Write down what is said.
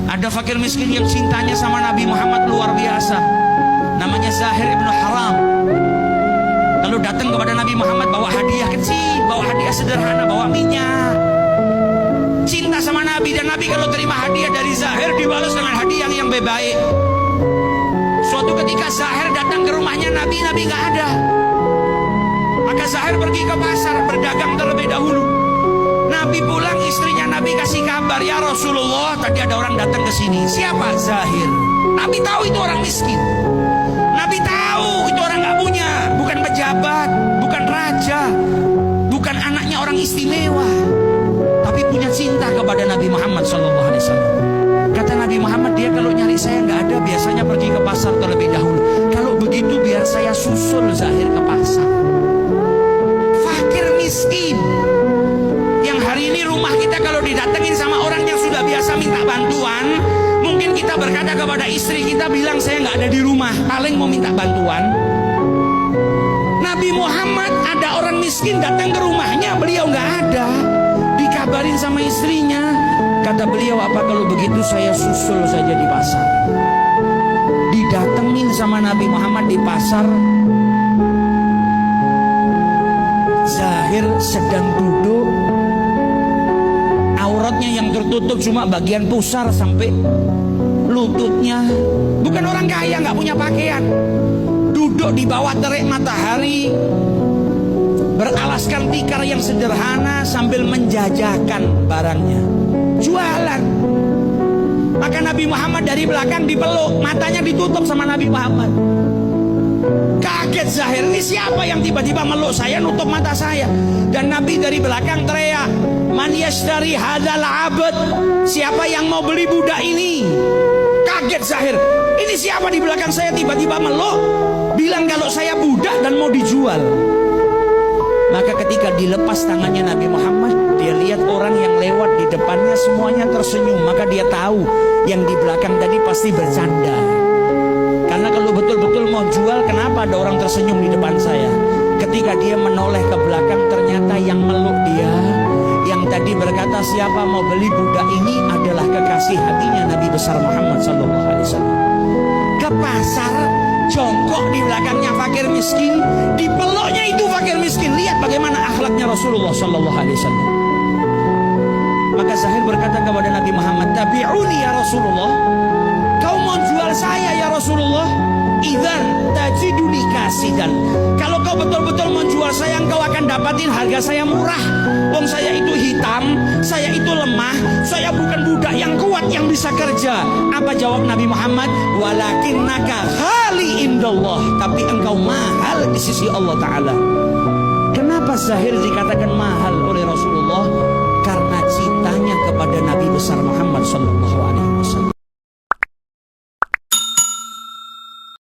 Ada fakir miskin yang cintanya sama Nabi Muhammad luar biasa. Namanya Zahir ibn Haram. Lalu datang kepada Nabi Muhammad bawa hadiah kecil, bawa hadiah sederhana, bawa minyak. Cinta sama Nabi, dan Nabi kalau terima hadiah dari Zahir dibalas dengan hadiah yang baik. Suatu ketika Zahir datang ke rumahnya Nabi nggak ada. Maka Zahir pergi ke pasar berdagang terlebih dahulu. Nabi pulang, istrinya Nabi kasih kabar, ya Rasulullah, tadi ada orang datang ke sini. Siapa? Zahir. Nabi tahu itu orang miskin. Nabi tahu itu orang nggak punya, bukan pejabat, bukan raja, bukan anaknya orang istimewa, tapi punya cinta kepada Nabi Muhammad SAW. Kata Nabi Muhammad, dia kalau nyari saya nggak ada, biasanya pergi ke pasar terlebih dahulu. Kalau begitu biar saya susul Zahir ke pasar. Fakir miskin yang hari ini rumah kita kalau didatengin sama orang yang sudah biasa minta bantuan, mungkin kita berkata kepada istri kita, bilang saya nggak ada di rumah, paling mau minta bantuan. Nabi Muhammad ada orang miskin datang ke rumahnya, beliau nggak ada, dikabarin sama istrinya. Kata beliau, apa kalau begitu saya susul saja di pasar. Didatengin sama Nabi Muhammad di pasar. Zahir sedang duduk, auratnya yang tertutup cuma bagian pusar sampai lututnya. Bukan orang kaya, nggak punya pakaian. Duduk di bawah terik matahari, beralaskan tikar yang sederhana sambil menjajakan barangnya, jualan. Maka Nabi Muhammad dari belakang dipeluk, matanya ditutup sama Nabi Muhammad. Kaget Zahir, ini siapa yang tiba-tiba meluk saya, nutup mata saya? Dan Nabi dari belakang teriak, man yashtari hadzal abd, siapa yang mau beli budak ini? Kaget Zahir, ini siapa di belakang saya tiba-tiba meluk, bilang kalau saya budak dan mau dijual. Maka ketika dilepas tangannya Nabi Muhammad, dia lihat orang yang lewat di depannya semuanya tersenyum. Maka dia tahu yang di belakang tadi pasti bercanda. Karena kalau betul-betul mau jual, kenapa ada orang tersenyum di depan saya? Ketika dia menoleh ke belakang, ternyata yang meluk dia, yang tadi berkata siapa mau beli budak ini, adalah kekasih hatinya Nabi besar Muhammad SAW. Ke pasar, jongkok di belakangnya fakir miskin, dipeluknya itu fakir miskin. Lihat bagaimana akhlaknya Rasulullah SAW. Maka Zahir berkata kepada Nabi Muhammad, tabi'uni ya Rasulullah, kau mau jual saya ya Rasulullah? Idzan tajiduni kasidan, kalau kau betul-betul menjual saya, engkau akan dapatin harga saya murah. Wong saya itu hitam, saya itu lemah, saya bukan budak yang kuat yang bisa kerja. Apa jawab Nabi Muhammad? Walakinnaka ghali indallah, tapi engkau mahal di sisi Allah Ta'ala. Kenapa Zahir dikatakan mahal oleh Rasulullah? Karena cintanya kepada Nabi besar Muhammad SAW.